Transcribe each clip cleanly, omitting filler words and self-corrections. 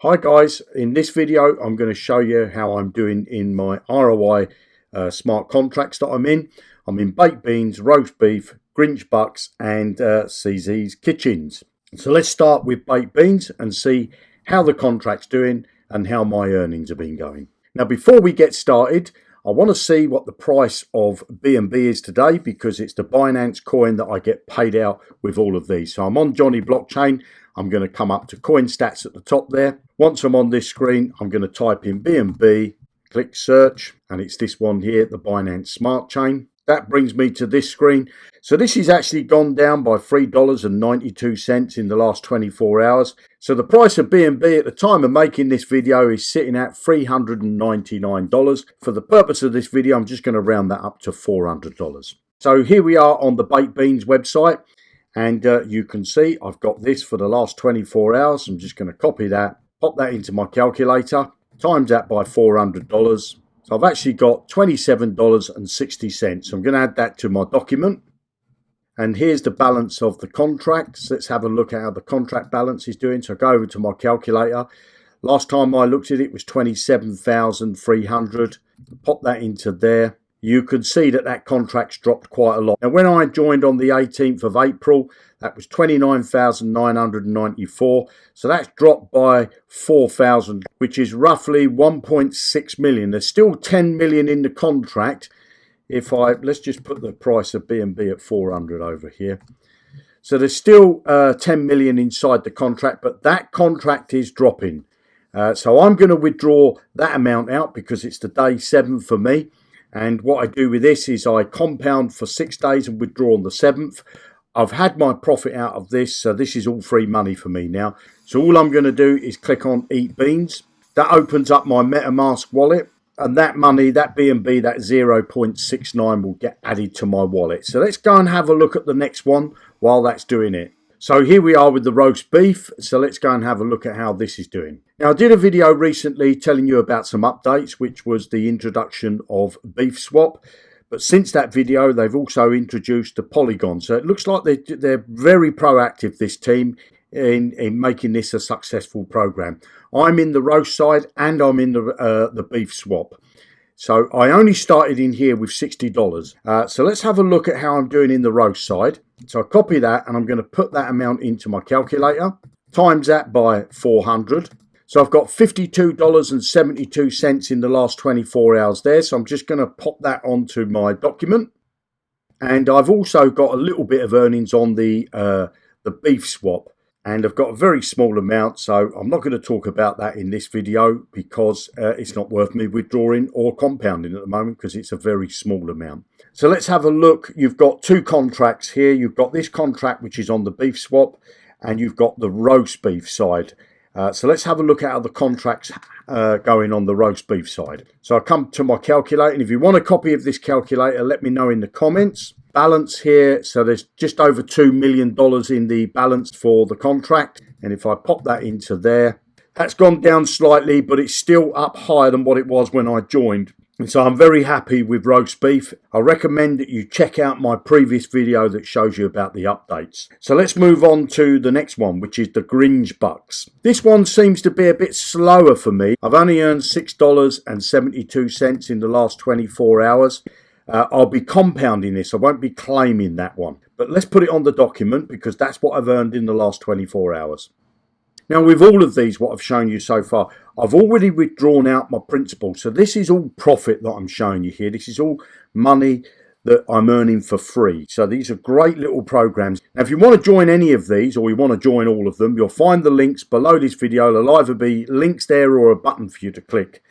Hi guys, in this video I'm going to show you how I'm doing in my ROI smart contracts that I'm in. I'm in baked beans, roast beef, Grinch bucks and CZ's kitchens. So let's start with baked beans and see how the contract's doing and how my earnings have been going. Now before we get started, I want to see what the price of BNB is today because it's the Binance coin that I get paid out with all of these. So I'm on Johnny Blockchain. I'm going to come up to coin stats at the top there. Once I'm on this screen, I'm going to type in BNB, click search, and it's this one here, the Binance Smart Chain. That brings me to this screen. So this has actually gone down by $3.92 in the last 24 hours. So the price of BNB at the time of making this video is sitting at $399. For the purpose of this video, I'm just going to round that up to $400. So here we are on the Baked Beans website. And you can see I've got this for the last 24 hours. I'm just going to copy that, pop that into my calculator, times that by $400. So I've actually got $27.60. So I'm going to add that to my document. And here's the balance of the contract. So let's have a look at how the contract balance is doing. So I go over to my calculator. Last time I looked at it was 27,300. Pop that into there. You can see that that contract's dropped quite a lot. Now, when I joined on the 18th of April, that was 29,994. So that's dropped by 4,000, which is roughly 1.6 million. There's still 10 million in the contract. Let's just put the price of BNB at 400 over here. So there's still 10 million inside the contract, but that contract is dropping. So I'm going to withdraw that amount out because it's the day 7 for me. And what I do with this is I compound for 6 days and withdraw on the 7th. I've had my profit out of this, so this is all free money for me now. So all I'm going to do is click on Eat Beans. That opens up my MetaMask wallet. And that money, that BNB, that 0.69 will get added to my wallet. So let's go and have a look at the next one while that's doing it. So here we are with the roast beef. So let's go and have a look at how this is doing. Now, I did a video recently telling you about some updates, which was the introduction of BeefSwap. But since that video, they've also introduced the Polygon. So it looks like they're very proactive, this team, in making this a successful program. I'm in the roast side and I'm in the BeefSwap. So I only started in here with $60. So let's have a look at how I'm doing in the roast side. So I copy that and I'm going to put that amount into my calculator, times that by 400. So I've got $52.72 in the last 24 hours there. So I'm just going to pop that onto my document. And I've also got a little bit of earnings on the BeefSwap. And I've got a very small amount, so I'm not going to talk about that in this video because it's not worth me withdrawing or compounding at the moment because it's a very small amount. So let's have a look. You've got two contracts here. You've got this contract, which is on the BeefSwap, and you've got the roast beef side. So let's have a look at how the contract's going on the roast beef side. So I come to my calculator, and if you want a copy of this calculator, let me know in the comments. Balance here, so there's just over $2 million in the balance for the contract. And if I pop that into there, that's gone down slightly, but it's still up higher than what it was when I joined. And so I'm very happy with roast beef. I recommend that you check out my previous video that shows you about the updates. So let's move on to the next one, which is the Grinch bucks. This one seems to be a bit slower for me. I've only earned $6.72 in the last 24 hours. I'll be compounding this. I won't be claiming that one. But let's put it on the document because that's what I've earned in the last 24 hours. Now, with all of these, what I've shown you so far, I've already withdrawn out my principal. So this is all profit that I'm showing you here. This is all money that I'm earning for free. So these are great little programs. Now, if you want to join any of these or you want to join all of them, you'll find the links below this video. There'll either be links there or a button for you to click.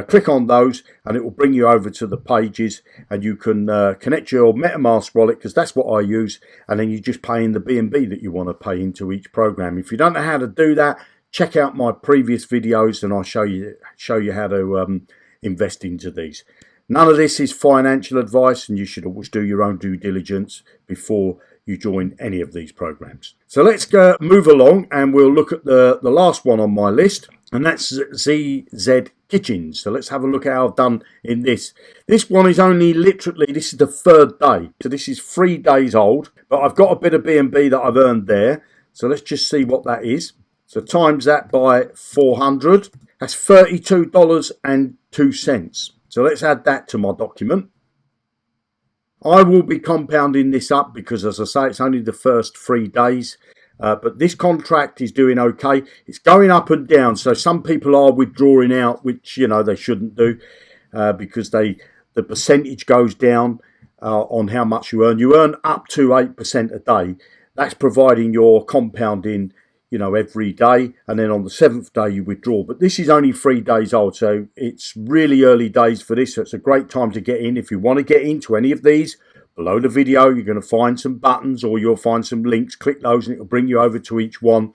Click on those and it will bring you over to the pages and you can connect your MetaMask wallet because that's what I use, and then you just pay in the BNB that you want to pay into each program. If you don't know how to do that, check out my previous videos and I'll show you how to invest into these. None of this is financial advice and you should always do your own due diligence before you join any of these programs. So let's move along and we'll look at the last one on my list, and that's CZ Kitchens. So let's have a look at how I've done in this. This one is only literally, this is the 3rd day. So this is 3 days old, but I've got a bit of BNB that I've earned there. So let's just see what that is. So times that by 400, that's $32.02. So let's add that to my document. I will be compounding this up because, as I say, it's only the first 3 days. But this contract is doing okay. It's going up and down. So some people are withdrawing out, which, you know, they shouldn't do because the percentage goes down on how much you earn. You earn up to 8% a day. That's providing you're compounding, you know, every day. And then on the 7th day, you withdraw. But this is only 3 days old. So it's really early days for this. So it's a great time to get in. If you want to get into any of these, below the video, you're going to find some buttons or you'll find some links. Click those and it'll bring you over to each one.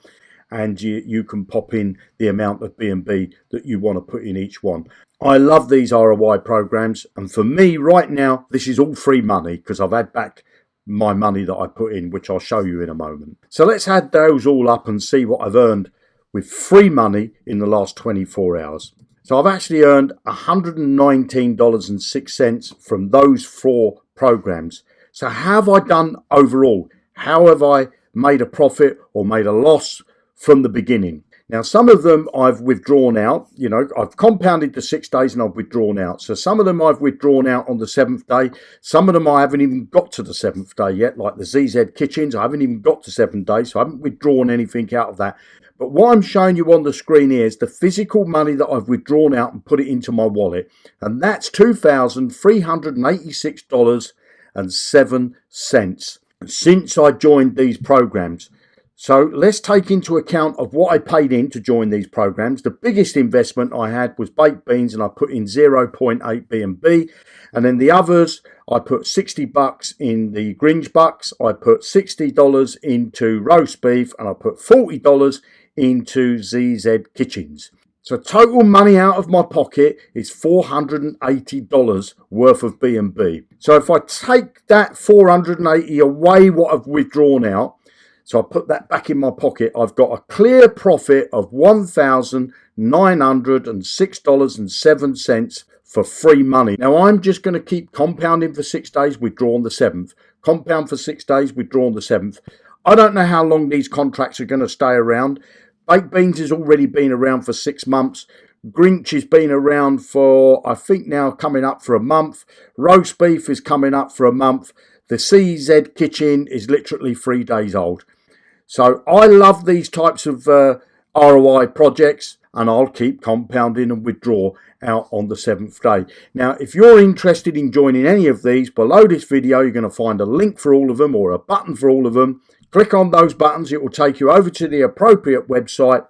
And you can pop in the amount of BNB that you want to put in each one. I love these ROI programs. And for me right now, this is all free money because I've had back my money that I put in, which I'll show you in a moment. So let's add those all up and see what I've earned with free money in the last 24 hours. So I've actually earned $119.06 from those 4 programs. So how have I done overall? How have I made a profit or made a loss from the beginning? Now, some of them I've withdrawn out. You know, I've compounded the 6 days and I've withdrawn out. So some of them I've withdrawn out on the 7th day. Some of them I haven't even got to the 7th day yet, like the ZZ Kitchens. I haven't even got to 7 days, so I haven't withdrawn anything out of that. But what I'm showing you on the screen here is the physical money that I've withdrawn out and put it into my wallet. And that's $2,386.07 since I joined these programs. So let's take into account of what I paid in to join these programs. The biggest investment I had was baked beans and I put in 0.8 BNB. And then the others, I put $60 in the Grinch Bucks. I put $60 into roast beef and I put $40 into ZZ Kitchens. So total money out of my pocket is $480 worth of BNB. So if I take that 480 away what I've withdrawn out, so I put that back in my pocket, I've got a clear profit of $1,906.07 for free money. Now I'm just going to keep compounding for 6 days, withdraw on the 7th. Compound for 6 days, withdraw on the 7th. I don't know how long these contracts are going to stay around. Baked beans has already been around for 6 months. Grinch has been around for, I think now coming up for a month. Roast beef is coming up for a month. The CZ Kitchen is literally 3 days old. So I love these types of ROI projects and I'll keep compounding and withdraw out on the 7th day. Now, if you're interested in joining any of these, below this video, you're going to find a link for all of them or a button for all of them. Click on those buttons. It will take you over to the appropriate website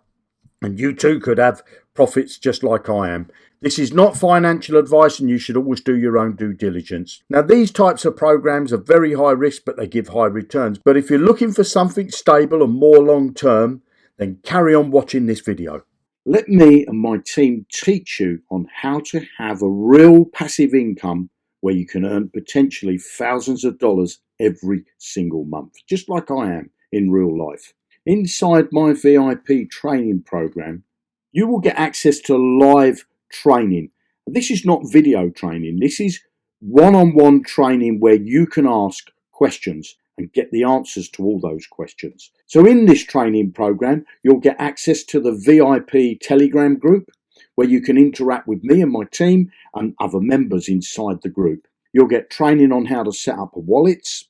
and you too could have profits just like I am. This is not financial advice and you should always do your own due diligence. Now, these types of programs are very high risk, but they give high returns. But if you're looking for something stable and more long term, then carry on watching this video. Let me and my team teach you on how to have a real passive income where you can earn potentially thousands of dollars every single month, just like I am in real life. Inside my VIP training program, you will get access to live training. This is not video training. This is one-on-one training where you can ask questions and get the answers to all those questions. So in this training program, you'll get access to the VIP Telegram group where you can interact with me and my team and other members inside the group. You'll get training on how to set up wallets.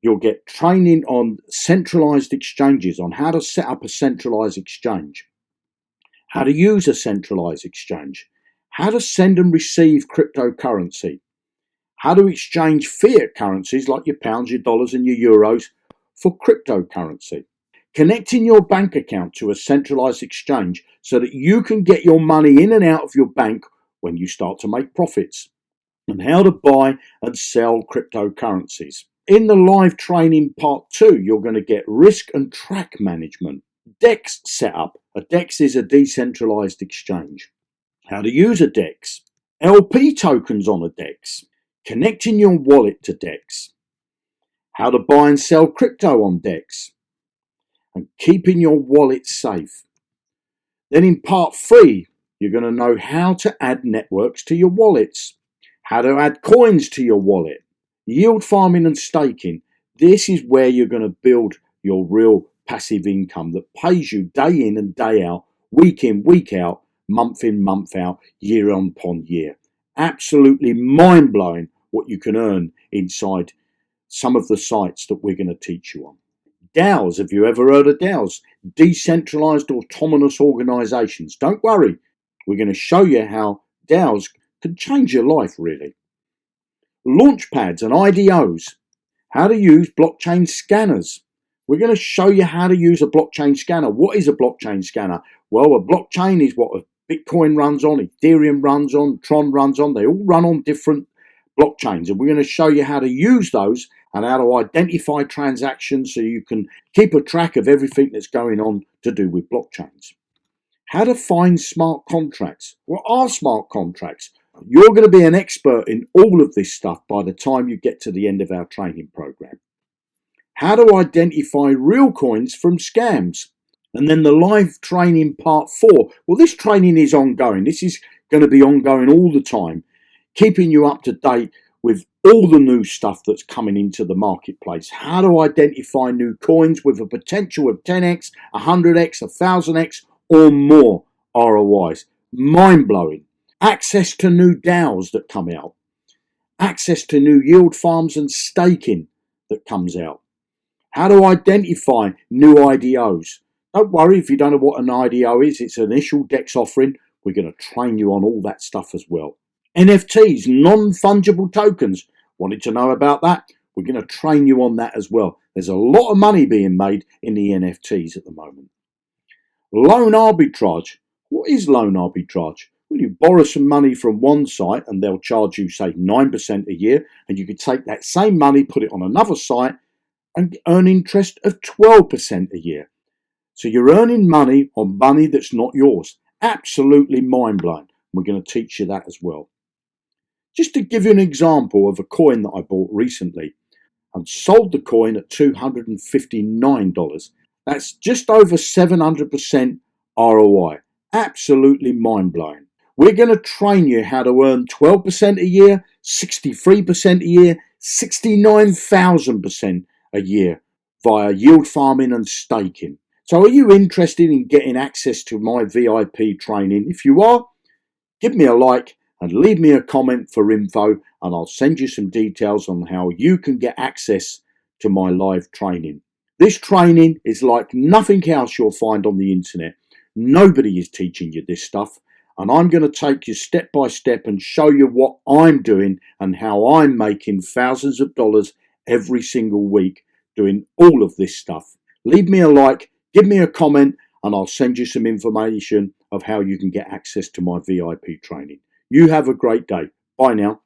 You'll get training on centralized exchanges, on how to set up a centralized exchange, how to use a centralized exchange, how to send and receive cryptocurrency, how to exchange fiat currencies like your pounds, your dollars and your euros for cryptocurrency, connecting your bank account to a centralized exchange so that you can get your money in and out of your bank when you start to make profits, and how to buy and sell cryptocurrencies. In the live training part 2, you're going to get risk and track management, DEX setup. A DEX is a decentralized exchange. How to use a DEX, LP tokens on a DEX, connecting your wallet to DEX, how to buy and sell crypto on DEX, and keeping your wallet safe. Then in part 3, you're going to know how to add networks to your wallets, how to add coins to your wallet, yield farming and staking. This is where you're going to build your real passive income that pays you day in and day out, week in, week out, month in, month out, year upon year. Absolutely mind-blowing what you can earn inside some of the sites that we're going to teach you on. DAOs, have you ever heard of DAOs? Decentralized autonomous organizations. Don't worry, we're going to show you how DAOs can change your life, really. Launchpads and IDOs, how to use blockchain scanners. We're going to show you how to use a blockchain scanner. What is a blockchain scanner? Well, a blockchain is what Bitcoin runs on, Ethereum runs on, Tron runs on. They all run on different blockchains, and we're going to show you how to use those and how to identify transactions so you can keep a track of everything that's going on to do with blockchains. How to find smart contracts. What are smart contracts? You're going to be an expert in all of this stuff by the time you get to the end of our training program. How to identify real coins from scams. And then the live training part 4. Well, this training is ongoing. This is going to be ongoing all the time, keeping you up to date with all the new stuff that's coming into the marketplace. How to identify new coins with a potential of 10x, 100x, 1000x or more ROIs. Mind-blowing. Access to new DAOs that come out. Access to new yield farms and staking that comes out. How to identify new IDOs. Don't worry if you don't know what an IDO is. It's an initial DEX offering. We're going to train you on all that stuff as well. NFTs, non-fungible tokens. Wanted to know about that? We're going to train you on that as well. There's a lot of money being made in the NFTs at the moment. Loan arbitrage. What is loan arbitrage? Well, you borrow some money from one site and they'll charge you, say, 9% a year, and you could take that same money, put it on another site and earn interest of 12% a year. So you're earning money on money that's not yours. Absolutely mind-blowing. We're going to teach you that as well. Just to give you an example of a coin that I bought recently, and sold the coin at $259. That's just over 700% ROI. Absolutely mind-blowing. We're going to train you how to earn 12% a year, 63% a year, 69,000% a year via yield farming and staking. So are you interested in getting access to my VIP training? If you are, give me a like and leave me a comment for info, and I'll send you some details on how you can get access to my live training. This training is like nothing else you'll find on the internet. Nobody is teaching you this stuff, and I'm going to take you step by step and show you what I'm doing and how I'm making thousands of dollars every single week doing all of this stuff. Leave me a like, give me a comment, and I'll send you some information of how you can get access to my VIP training. You have a great day. Bye now.